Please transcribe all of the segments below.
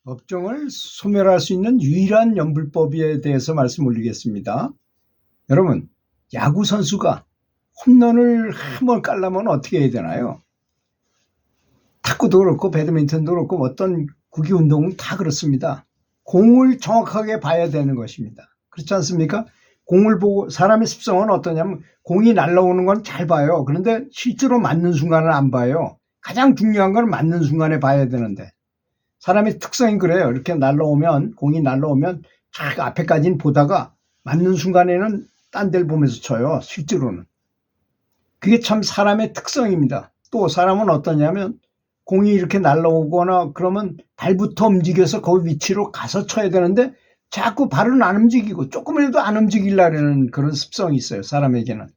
법정을 소멸할 수 있는 유일한 연불법에 대해서 말씀 올리겠습니다. 여러분, 야구 선수가 홈런을 한 번 깔려면 어떻게 해야 되나요? 탁구도 그렇고 배드민턴도 그렇고 어떤 구기 운동은 다 그렇습니다. 공을 정확하게 봐야 되는 것입니다. 그렇지 않습니까? 공을 보고 사람의 습성은 어떠냐면 공이 날아오는 건 잘 봐요. 그런데 실제로 맞는 순간을 안 봐요. 가장 중요한 건 맞는 순간에 봐야 되는데 사람의 특성이 그래요. 이렇게 날아오면 공이 날아오면 쫙 앞에까지는 보다가 맞는 순간에는 딴 데를 보면서 쳐요. 실제로는. 그게 참 사람의 특성입니다. 또 사람은 어떠냐면 공이 이렇게 날아오거나 그러면 발부터 움직여서 그 위치로 가서 쳐야 되는데 자꾸 발은 안 움직이고 조금이라도 안 움직이려는 그런 습성이 있어요. 사람에게는.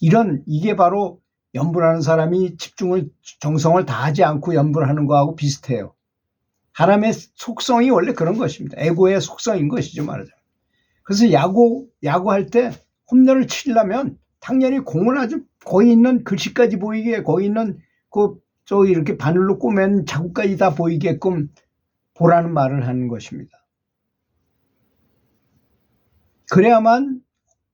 이게 바로 연불하는 사람이 정성을 다하지 않고 연불하는 거하고 비슷해요. 사람의 속성이 원래 그런 것입니다. 에고의 속성인 것이죠, 말하자면. 그래서 야구할 때 홈런을 치려면 당연히 공을 아주 거기 있는 글씨까지 보이게, 거기 있는 이렇게 바늘로 꼬맨 자국까지 다 보이게끔 보라는 말을 하는 것입니다. 그래야만,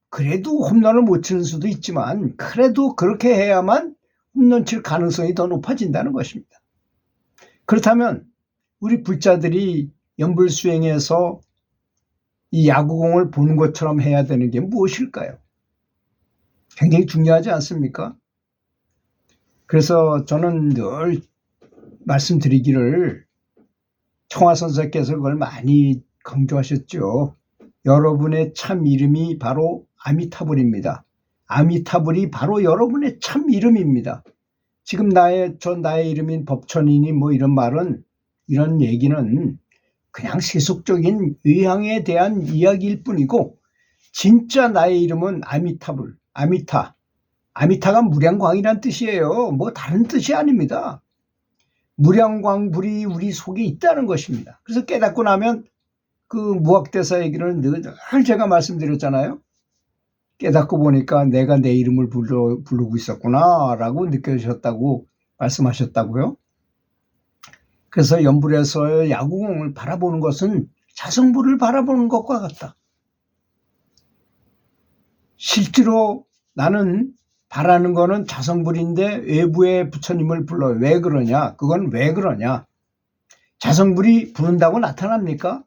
그래도 홈런을 못 치는 수도 있지만, 그래도 그렇게 해야만 홈런 칠 가능성이 더 높아진다는 것입니다. 그렇다면, 우리 불자들이 연불 수행해서 이 야구공을 보는 것처럼 해야 되는 게 무엇일까요? 굉장히 중요하지 않습니까? 그래서 저는 늘 말씀드리기를 청화선사께서 그걸 많이 강조하셨죠. 여러분의 참 이름이 바로 아미타불입니다. 아미타불이 바로 여러분의 참 이름입니다. 지금 나의 이름인 법천이니 이런 얘기는 그냥 세속적인 의향에 대한 이야기일 뿐이고 진짜 나의 이름은 아미타불, 아미타가 무량광이란 뜻이에요. 뭐 다른 뜻이 아닙니다. 무량광불이 우리 속에 있다는 것입니다. 그래서 깨닫고 나면 그 무학대사 얘기를 늘 제가 말씀드렸잖아요. 깨닫고 보니까 내가 내 이름을 부르고 있었구나 라고 느껴지셨다고 말씀하셨다고요. 그래서 연불에서의 야구공을 바라보는 것은 자성불을 바라보는 것과 같다. 실제로 나는 바라는 거는 자성불인데 외부의 부처님을 불러요. 왜 그러냐? 그건 왜 그러냐? 자성불이 부른다고 나타납니까?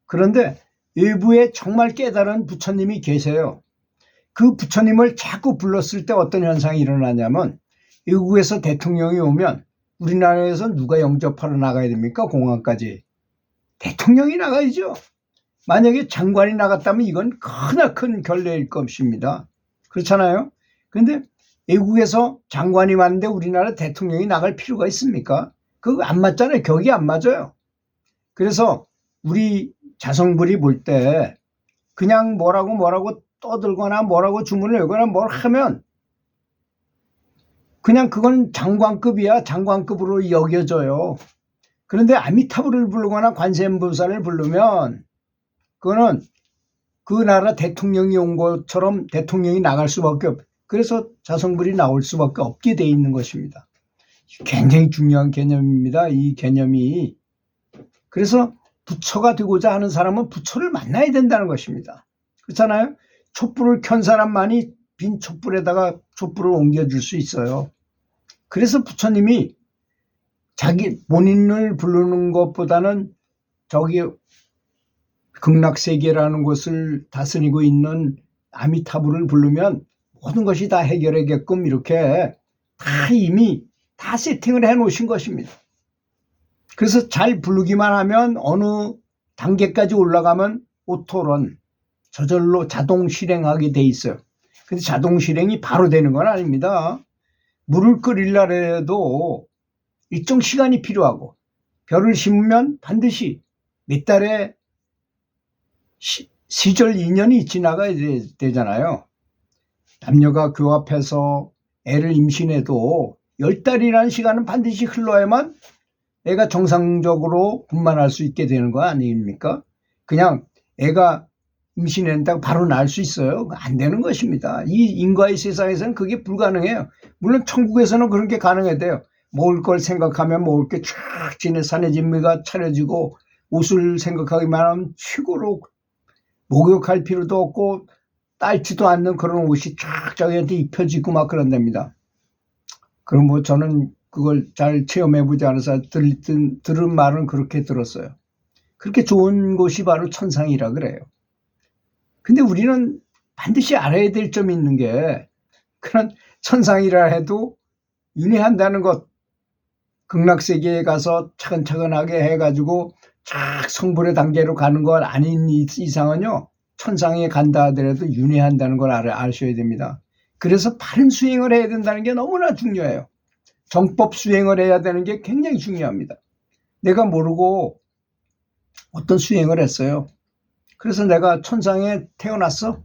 그런데 외부에 정말 깨달은 부처님이 계세요. 그 부처님을 자꾸 불렀을 때 어떤 현상이 일어나냐면 외국에서 대통령이 오면 우리나라에서 누가 영접하러 나가야 됩니까? 공항까지. 대통령이 나가야죠. 만약에 장관이 나갔다면 이건 크나큰 결례일 것입니다. 그렇잖아요. 그런데 외국에서 장관이 왔는데 우리나라 대통령이 나갈 필요가 있습니까? 그거 안 맞잖아요. 격이 안 맞아요. 그래서 우리 자성불이 볼 때 그냥 뭐라고 떠들거나 뭐라고 주문을 외거나 뭘 하면 그냥 그건 장관급이야. 장관급으로 여겨져요. 그런데 아미타불을 부르거나 관세음보살을 부르면 그거는 그 나라 대통령이 온 것처럼 대통령이 나갈 수밖에 그래서 자성불이 나올 수밖에 없게 돼 있는 것입니다. 굉장히 중요한 개념입니다. 이 개념이. 그래서 부처가 되고자 하는 사람은 부처를 만나야 된다는 것입니다. 그렇잖아요. 촛불을 켠 사람만이 빈 촛불에다가 촛불을 옮겨줄 수 있어요. 그래서 부처님이 자기 본인을 부르는 것보다는 저기 극락세계라는 곳을 다스리고 있는 아미타불을 부르면 모든 것이 다 해결하게끔 이렇게 다 이미 다 세팅을 해 놓으신 것입니다. 그래서 잘 부르기만 하면 어느 단계까지 올라가면 오토런, 저절로 자동 실행하게 돼 있어요. 근데 자동 실행이 바로 되는 건 아닙니다. 물을 끓이려고 해도 일정 시간이 필요하고 별을 심으면 반드시 몇 달의 시절 인연이 지나가야 되잖아요. 남녀가 교합해서 애를 임신해도 10달이라는 시간은 반드시 흘러야만 애가 정상적으로 분만할 수 있게 되는 거 아닙니까? 그냥 애가 임신한다고 바로 낳을 수 있어요? 안 되는 것입니다. 이 인과의 세상에서는 그게 불가능해요. 물론 천국에서는 그런 게 가능해야 돼요. 먹을 걸 생각하면 먹을 게 쫙 지내 산의 진미가 차려지고 옷을 생각하기만 하면 최고로 목욕할 필요도 없고 딸지도 않는 그런 옷이 쫙 저기한테 입혀지고 막 그런답니다. 그럼 뭐 저는 그걸 잘 체험해보지 않아서 들은 말은 그렇게 들었어요. 그렇게 좋은 곳이 바로 천상이라 그래요. 근데 우리는 반드시 알아야 될 점이 있는 게 그런 천상이라 해도 윤회한다는 것, 극락세계에 가서 차근차근하게 해가지고 쫙 성불의 단계로 가는 건 아닌 이상은요, 천상에 간다 하더라도 윤회한다는 걸 아셔야 됩니다. 그래서 바른 수행을 해야 된다는 게 너무나 중요해요. 정법 수행을 해야 되는 게 굉장히 중요합니다. 내가 모르고 어떤 수행을 했어요. 그래서 내가 천상에 태어났어.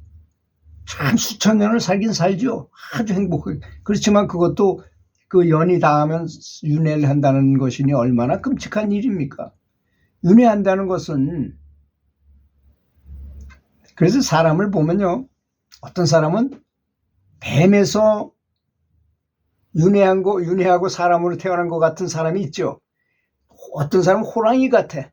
참 수천 년을 살긴 살죠. 아주 행복하게. 그렇지만 그것도 그 연이 닿으면 윤회를 한다는 것이니 얼마나 끔찍한 일입니까? 윤회한다는 것은, 그래서 사람을 보면요, 어떤 사람은 뱀에서 윤회하고 사람으로 태어난 것 같은 사람이 있죠. 어떤 사람은 호랑이 같아.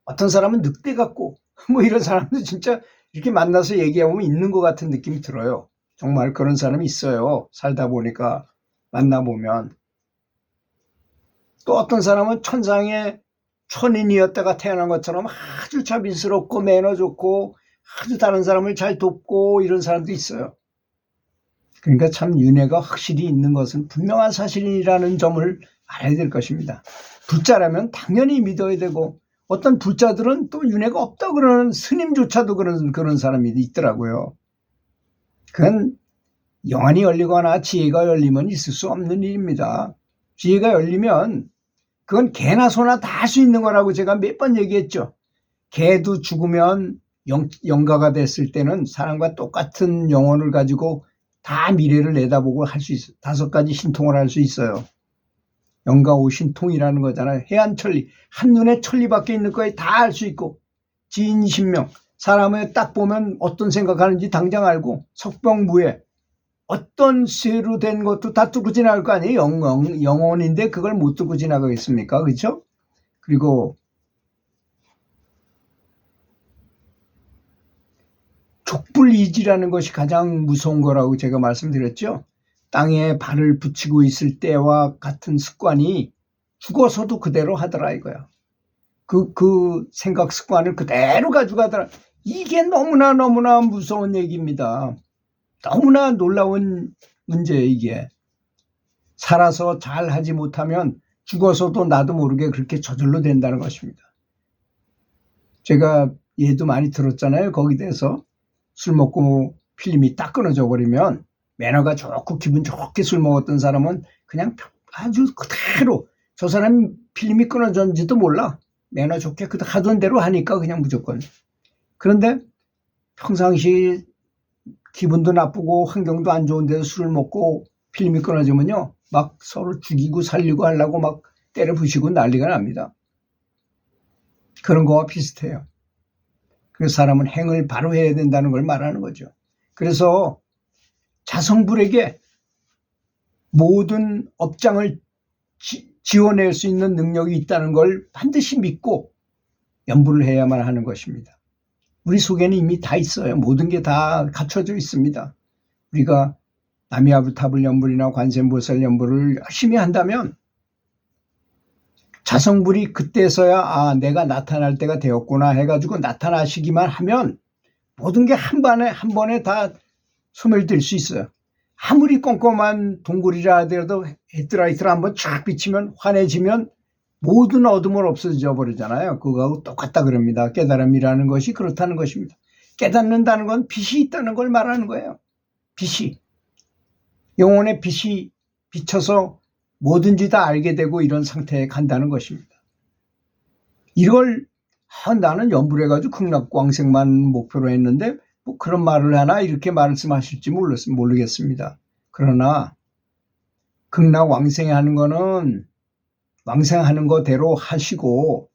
어떤 사람은 늑대 같고, 뭐 이런 사람도 진짜 이렇게 만나서 얘기해보면 있는 것 같은 느낌이 들어요. 정말 그런 사람이 있어요. 살다 보니까 만나보면. 또 어떤 사람은 천상의 천인이었다가 태어난 것처럼 아주 자비스럽고 매너 좋고 아주 다른 사람을 잘 돕고 이런 사람도 있어요. 그러니까 참 윤회가 확실히 있는 것은 분명한 사실이라는 점을 알아야 될 것입니다. 불자라면 당연히 믿어야 되고, 어떤 불자들은 또 윤회가 없다 그러는 스님조차도 그런 사람이 있더라고요. 그건 영안이 열리거나 지혜가 열리면 있을 수 없는 일입니다. 지혜가 열리면 그건 개나 소나 다 할 수 있는 거라고 제가 몇 번 얘기했죠. 개도 죽으면 영가가 됐을 때는 사람과 똑같은 영혼을 가지고 다 미래를 내다보고 할 수 있어요. 5가지 신통을 할 수 있어요. 영가오신통이라는 거잖아요. 해안천리, 한눈에 천리밖에 있는 거에 다 알 수 있고, 지인신명, 사람을 딱 보면 어떤 생각하는지 당장 알고, 석병무예, 어떤 쇠로 된 것도 다 뚫고 지나갈 거 아니에요. 영혼인데 그걸 못 뚫고 지나가겠습니까? 그렇죠? 그리고 족불이지라는 것이 가장 무서운 거라고 제가 말씀드렸죠. 땅에 발을 붙이고 있을 때와 같은 습관이 죽어서도 그대로 하더라 이거야. 그 생각 습관을 그대로 가져가더라. 이게 너무나 무서운 얘기입니다. 너무나 놀라운 문제예요, 이게. 살아서 잘 하지 못하면 죽어서도 나도 모르게 그렇게 저절로 된다는 것입니다. 제가 얘도 많이 들었잖아요. 거기 대해서 술 먹고 필름이 딱 끊어져 버리면 매너가 좋고 기분 좋게 술 먹었던 사람은 그냥 아주 그대로, 저 사람이 필름이 끊어졌는지도 몰라. 매너 좋게 하던 대로 하니까 그냥 무조건. 그런데 평상시 기분도 나쁘고 환경도 안 좋은 데서 술을 먹고 필름이 끊어지면요, 막 서로 죽이고 살리고 하려고 막 때려 부시고 난리가 납니다. 그런 거와 비슷해요. 그래서 사람은 행을 바로 해야 된다는 걸 말하는 거죠. 그래서 자성불에게 모든 업장을 지원할 수 있는 능력이 있다는 걸 반드시 믿고 연부를 해야만 하는 것입니다. 우리 속에는 이미 다 있어요. 모든 게 다 갖춰져 있습니다. 우리가 남이아부타불 연불이나 관세음보살 연불을 열심히 한다면 자성불이 그때서야 내가 나타날 때가 되었구나 해가지고 나타나시기만 하면 모든 게 한 번에 다 소멸될 수 있어요. 아무리 꼼꼼한 동굴이라 하더라도 헤드라이트를 한번 쫙 비치면 환해지면 모든 어둠을 없어져 버리잖아요. 그거하고 똑같다 그럽니다. 깨달음이라는 것이 그렇다는 것입니다. 깨닫는다는 건 빛이 있다는 걸 말하는 거예요. 빛이. 영혼의 빛이 비쳐서 뭐든지 다 알게 되고 이런 상태에 간다는 것입니다. 이걸 나는 연불해가지고 극락광생만 목표로 했는데 뭐 그런 말을 하나 이렇게 말씀하실지 모르겠습니다. 그러나 극락왕생하는 거는 왕생하는 거대로 하시고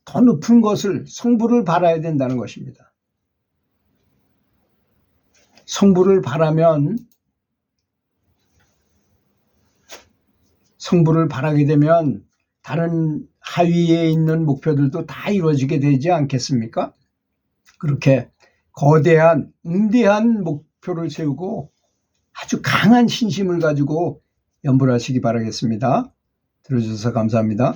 더 높은 것을, 성부를 바라야 된다는 것입니다. 성부를 바라게 되면 다른 하위에 있는 목표들도 다 이루어지게 되지 않겠습니까? 그렇게 거대한 응대한 목표를 세우고 아주 강한 신심을 가지고 연불하시기 바라겠습니다. 들어주셔서 감사합니다.